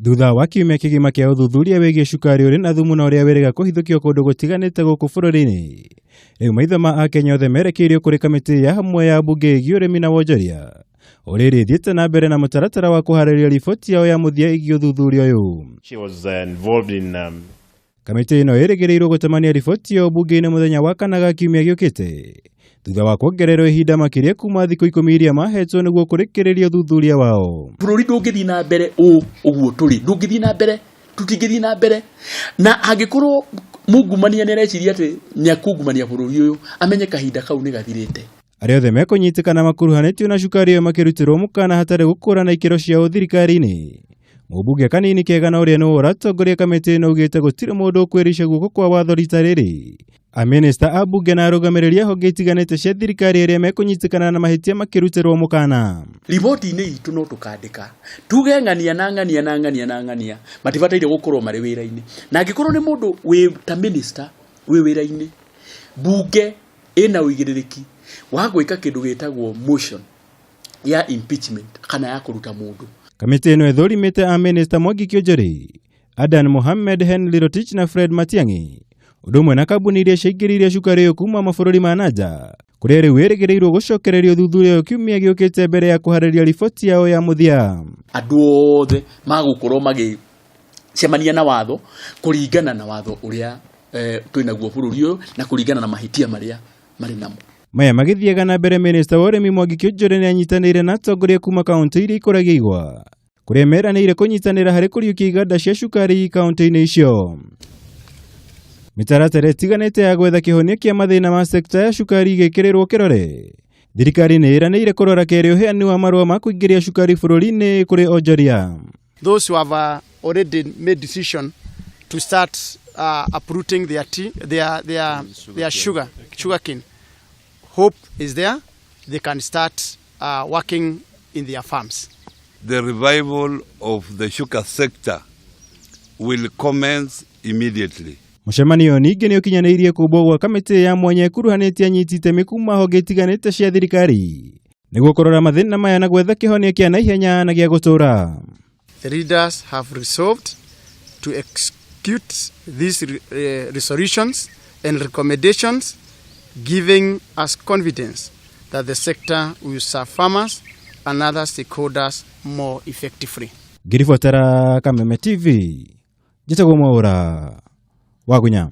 Thutha wa kiumia kigima kia uthuthuria wigie cukari uri na thumu na uria wiriga kuhithukio kundu gutiganite guku bururi-ini. Riu maitho ma Akenya othe merekeirio kuri kamiti ya hamwe ya mbunge-ini urimi na wonjoria uria rithiete na mbere na mutaratara wa kuhariria riboti yao ya muthia igii uthuthuria uyu. She was involved in kamiti ino irigirirwo gutamania riboti ya mbunge-ini muthenya wa kana ga kiumia giukite thutha wa kuongererwo ihinda makiria kuma thikũ 10 iria mahetwo niguo kurekereria uthuthuria wao. Bururi ndungithii na mbere uguo turi ndungithii na mbere tutingithii na mbere na angikorwo mungumania ni areciria ati niakungumania bururi uyu amenye kahinda kau ni gathirite. Aria othe mekunyitikana makuruhanitio na cukari makirutirwo mukana hatari gukura na ikero ciao thirikari-ini. Mbunge Kanini Kega na uria no uratongoria kamiti ino ugite gutire mundu ukwirisha guko kwa watho rita riri. Aminista a mbunge na arũgamĩrĩri honge itiganite cia thirikari iria mekunyitikana na mahitia makirutirwo mukana. Riboti-ini itu no tukandika tuge ng'ania na ng'ania na ng'ania na ng'ania matibataire gukorwo mari wira-ini na angikorwo ni mundu wi ta minister wi wira-ini mbunge ina uigĩrĩrĩki wa gwika kindu gitagwo motion ya impeachment kana ya kuruta mundu. Kamiti ino ithurimite a minister Mwangi Kiunjuri, Adan Mohamed Henry Rotich na Fred Matiang'i udumwe na kambuni iria ciaingĩririe cukari uyu kuma mabũrũri ma nanja kuria riu ĩrĩgĩrĩirwo gucokereria uthuthuria kiumia giukite mbere ya kuharĩria riboti yao ya muthia. Andu othe magukorwo magicemania na watho kuringana na watho uria twinaguo bururi uyu na kuringana na mahitia maria mari namo. Maya magithiaga na mbere minister wa urimi Mwangi Kiunjuri ni anyitanĩire na atongoria kuma kaunti iria ikũragia igwa kuria meranĩire kunyitanĩra harĩ kũriũkia iganda cia cukari kaunti-inĩ icio. Mitaratara itiganite ya gwetha kihonia kia mathina ma sekta ya cukari igĩkĩrĩrwo kĩrore. Thirikari nĩ ĩranĩire kũrora kerĩ ũheani wa marũa ma kũingĩria cukari bũrũri-inĩ kũrĩ onjoria. Those who have already made decision to start uprooting their sugarcane, hope is there they can start working in their farms. The revival of the sugar sector will commence immediately. Mũcemanio ningĩ nĩ ũkinyanĩirie kũmbwo gwa kamĩtĩ ya mwanya ĩkuruhanĩtie anyiti itemi kuma honge itiganĩte cia thirikari nĩguo kũrora mathĩna maya na gwetha kĩhonia kĩa naihenya na gĩa gũtũra. The leaders have resolved to execute these resolutions and recommendations, giving us confidence that the sector will serve farmers and other stakeholders more effectively. Ngiribuatara Kameme TV, njĩtagwo Mwaura wa Gunya.